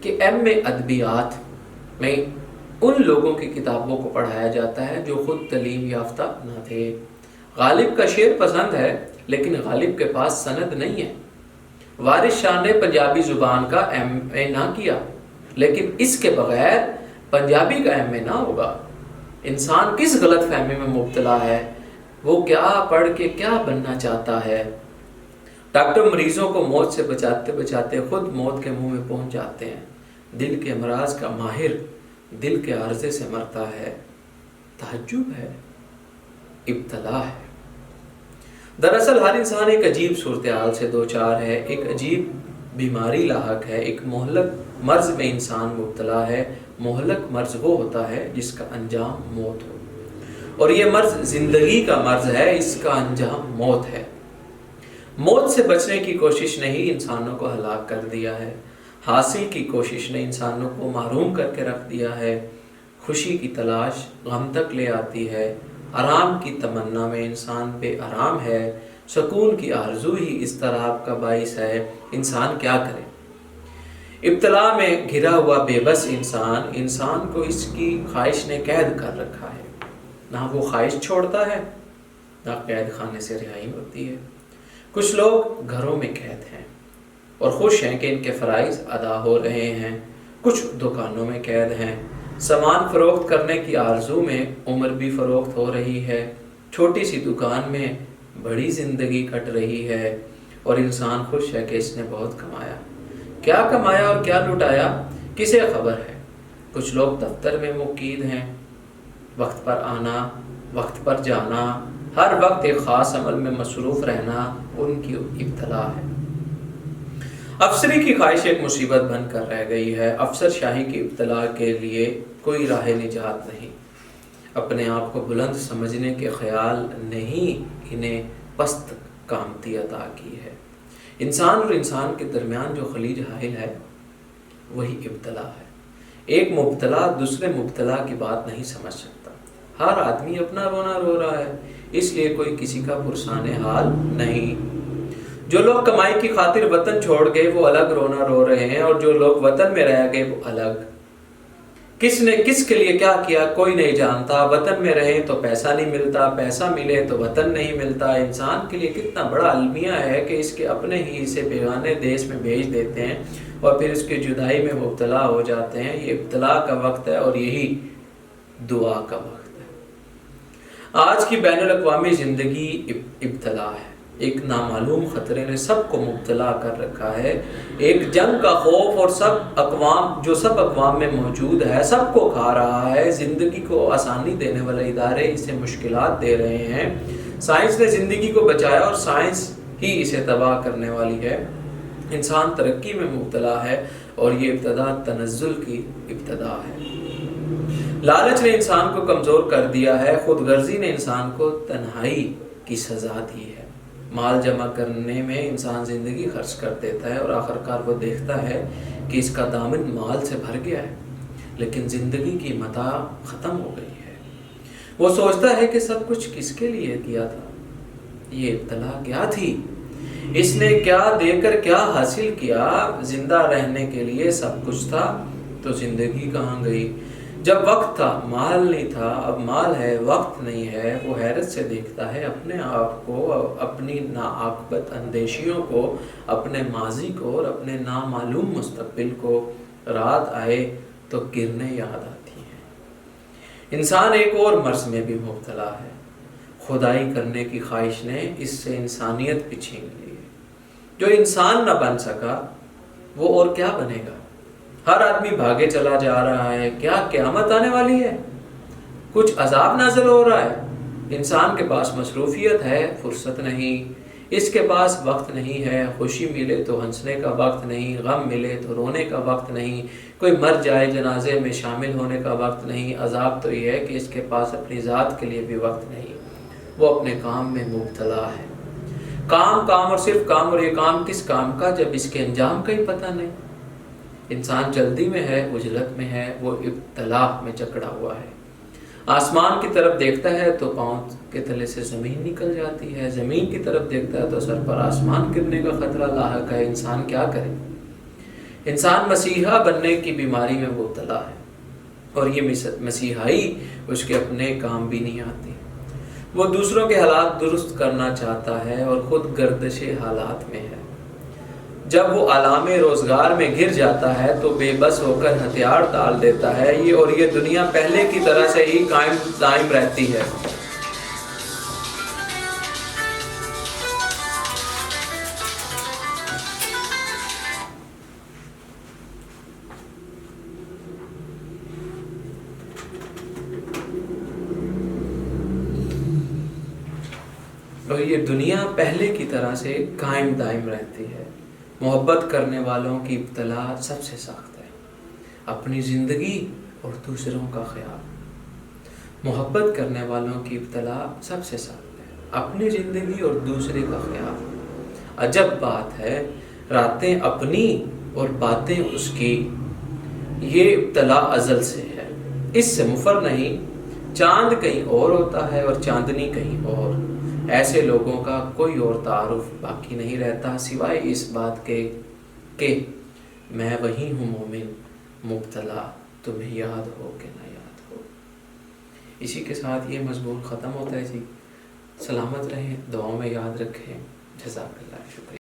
کہ ایم اے ادبیات میں ان لوگوں کی کتابوں کو پڑھایا جاتا ہے جو خود تعلیم یافتہ نہ تھے۔ غالب کا شعر پسند ہے لیکن غالب کے پاس سند نہیں ہے۔ وارث شاہ نے پنجابی زبان کا ایم اے نہ کیا لیکن اس کے بغیر پنجابی کا ایم اے نہ ہوگا۔ انسان کس غلط فہمی میں مبتلا ہے، وہ کیا پڑھ کے کیا بننا چاہتا ہے۔ ڈاکٹر مریضوں کو موت سے بچاتے بچاتے خود موت کے منہ میں پہنچ جاتے ہیں۔ دل کے امراض کا ماہر دل کے عارضے سے مرتا ہے۔ تعجب ہے، ابتلا ہے۔ دراصل ہر انسان ایک عجیب صورتحال سے دوچار ہے، ایک عجیب بیماری لاحق ہے، ایک مہلک مرض میں انسان مبتلا ہے۔ مہلک مرض وہ ہوتا ہے جس کا انجام موت ہو، اور یہ مرض زندگی کا مرض ہے، اس کا انجام موت ہے۔ موت سے بچنے کی کوشش نے ہی انسانوں کو ہلاک کر دیا ہے۔ حاصل کی کوشش نے انسانوں کو محروم کر کے رکھ دیا ہے۔ خوشی کی تلاش غم تک لے آتی ہے، آرام کی تمنا میں انسان بے آرام ہے، سکون کی آرزو ہی اضطراب کا باعث ہے۔ انسان کیا کرے؟ ابتلا میں گھرا ہوا بے بس انسان کو اس کی خواہش نے قید کر رکھا ہے۔ نہ وہ خواہش چھوڑتا ہے، نہ قید خانے سے رہائی ہوتی ہے۔ کچھ لوگ گھروں میں قید ہیں اور خوش ہیں کہ ان کے فرائض ادا ہو رہے ہیں، کچھ دکانوں میں قید ہیں، سامان فروخت کرنے کی آرزو میں عمر بھی فروخت ہو رہی ہے، چھوٹی سی دکان میں بڑی زندگی کٹ رہی ہے، اور انسان خوش ہے کہ اس نے بہت کمایا۔ کیا کمایا اور کیا لٹایا کسے خبر ہے؟ کچھ لوگ دفتر میں مقید ہیں، وقت پر آنا، وقت پر جانا، ہر وقت ایک خاص عمل میں مصروف رہنا ان کی ابتلا ہے۔ افسری کی خواہش ایک مصیبت بن کر رہ گئی ہے۔ افسر شاہی کی ابتلا کے لیے کوئی راہ نجات نہیں۔ اپنے آپ کو بلند سمجھنے کے خیال نے ہی انہیں پست کامتی عطا کی ہے۔ انسان اور انسان کے درمیان جو خلیج حائل ہے وہی ابتلا ہے۔ ایک مبتلا دوسرے مبتلا کی بات نہیں سمجھ سکتا۔ ہر آدمی اپنا رونا رو رہا ہے، اس لیے کوئی کسی کا پرسان حال نہیں۔ جو لوگ کمائی کی خاطر وطن چھوڑ گئے وہ الگ رونا رو رہے ہیں، اور جو لوگ وطن میں رہ گئے وہ الگ۔ کس نے کس کے لیے کیا کیا کوئی نہیں جانتا۔ وطن میں رہیں تو پیسہ نہیں ملتا، پیسہ ملے تو وطن نہیں ملتا۔ انسان کے لیے کتنا بڑا المیہ ہے کہ اس کے اپنے ہی اسے بیگانے دیش میں بھیج دیتے ہیں اور پھر اس کی جدائی میں مبتلا ہو جاتے ہیں۔ یہ ابتلا کا وقت ہے اور یہی دعا کا وقت ہے۔ آج کی بین الاقوامی زندگی ابتلا ہے۔ ایک نامعلوم خطرے نے سب کو مبتلا کر رکھا ہے۔ ایک جنگ کا خوف اور سب اقوام میں موجود ہے، سب کو کھا رہا ہے۔ زندگی کو آسانی دینے والے ادارے اسے مشکلات دے رہے ہیں۔ سائنس نے زندگی کو بچایا اور سائنس ہی اسے تباہ کرنے والی ہے۔ انسان ترقی میں مبتلا ہے اور یہ ابتدا تنزل کی ابتدا ہے۔ لالچ نے انسان کو کمزور کر دیا ہے، خود غرضی نے انسان کو تنہائی کی سزا دی ہے۔ مال جمع کرنے میں انسان زندگی خرچ کر دیتا ہے اور آخرکار وہ دیکھتا ہے کہ اس کا دامن مال سے بھر گیا ہے، لیکن زندگی کی متاع ختم ہو گئی ہے۔ وہ سوچتا ہے کہ سب کچھ کس کے لیے کیا تھا، یہ ابتلا کیا تھی، اس نے کیا دے کر کیا حاصل کیا۔ زندہ رہنے کے لیے سب کچھ تھا تو زندگی کہاں گئی؟ جب وقت تھا مال نہیں تھا، اب مال ہے وقت نہیں ہے۔ وہ حیرت سے دیکھتا ہے اپنے آپ کو، اپنی ناعاقبت اندیشیوں کو، اپنے ماضی کو اور اپنے نامعلوم مستقبل کو۔ رات آئے تو کرنیں یاد آتی ہیں۔ انسان ایک اور مرض میں بھی مبتلا ہے۔ خدائی کرنے کی خواہش نے اس سے انسانیت بھی چھین لی ہے۔ جو انسان نہ بن سکا وہ اور کیا بنے گا؟ ہر آدمی بھاگے چلا جا رہا ہے۔ کیا قیامت آنے والی ہے؟ کچھ عذاب نازل ہو رہا ہے؟ انسان کے پاس مصروفیت ہے، فرصت نہیں۔ اس کے پاس وقت نہیں ہے، خوشی ملے تو ہنسنے کا وقت نہیں، غم ملے تو رونے کا وقت نہیں، کوئی مر جائے جنازے میں شامل ہونے کا وقت نہیں۔ عذاب تو یہ ہے کہ اس کے پاس اپنی ذات کے لیے بھی وقت نہیں، وہ اپنے کام میں مبتلا ہے۔ کام اور صرف کام، اور یہ کام کس کام کا جب اس کے انجام کا ہی پتہ نہیں۔ انسان جلدی میں ہے، عجلت میں ہے، وہ ابتلا میں جکڑا ہوا ہے۔ آسمان کی طرف دیکھتا ہے تو پاؤں کے تلے سے زمین نکل جاتی ہے، زمین کی طرف دیکھتا ہے تو سر پر آسمان گرنے کا خطرہ لاحق ہے۔ انسان کیا کرے؟ انسان مسیحا بننے کی بیماری میں مبتلا ہے، اور یہ مسیحائی اس کے اپنے کام بھی نہیں آتی۔ وہ دوسروں کے حالات درست کرنا چاہتا ہے اور خود گردش حالات میں ہے۔ جب وہ عالم روزگار میں گر جاتا ہے تو بے بس ہو کر ہتھیار ڈال دیتا ہے، اور یہ دنیا پہلے کی طرح سے ہی قائم دائم رہتی ہے۔ اور یہ دنیا پہلے کی طرح سے قائم دائم رہتی ہے۔ محبت کرنے والوں کی ابتلا سب سے سخت ہے، اپنی زندگی اور دوسروں کا خیال۔ محبت کرنے والوں کی ابتلا سب سے سخت ہے، اپنی زندگی اور دوسرے کا خیال۔ عجب بات ہے، راتیں اپنی اور باتیں اس کی، یہ ابتلا ازل سے ہے، اس سے مفر نہیں۔ چاند کہیں اور ہوتا ہے اور چاندنی کہیں اور، ایسے لوگوں کا کوئی اور تعارف باقی نہیں رہتا سوائے اس بات کے کہ میں وہی ہوں مومن مبتلا، تمہیں یاد ہو کہ نہ یاد ہو۔ اسی کے ساتھ یہ مضمون ختم ہوتا ہے جی۔ سلامت رہیں، دعاؤں میں یاد رکھیں۔ جزاک اللہ، شکریہ۔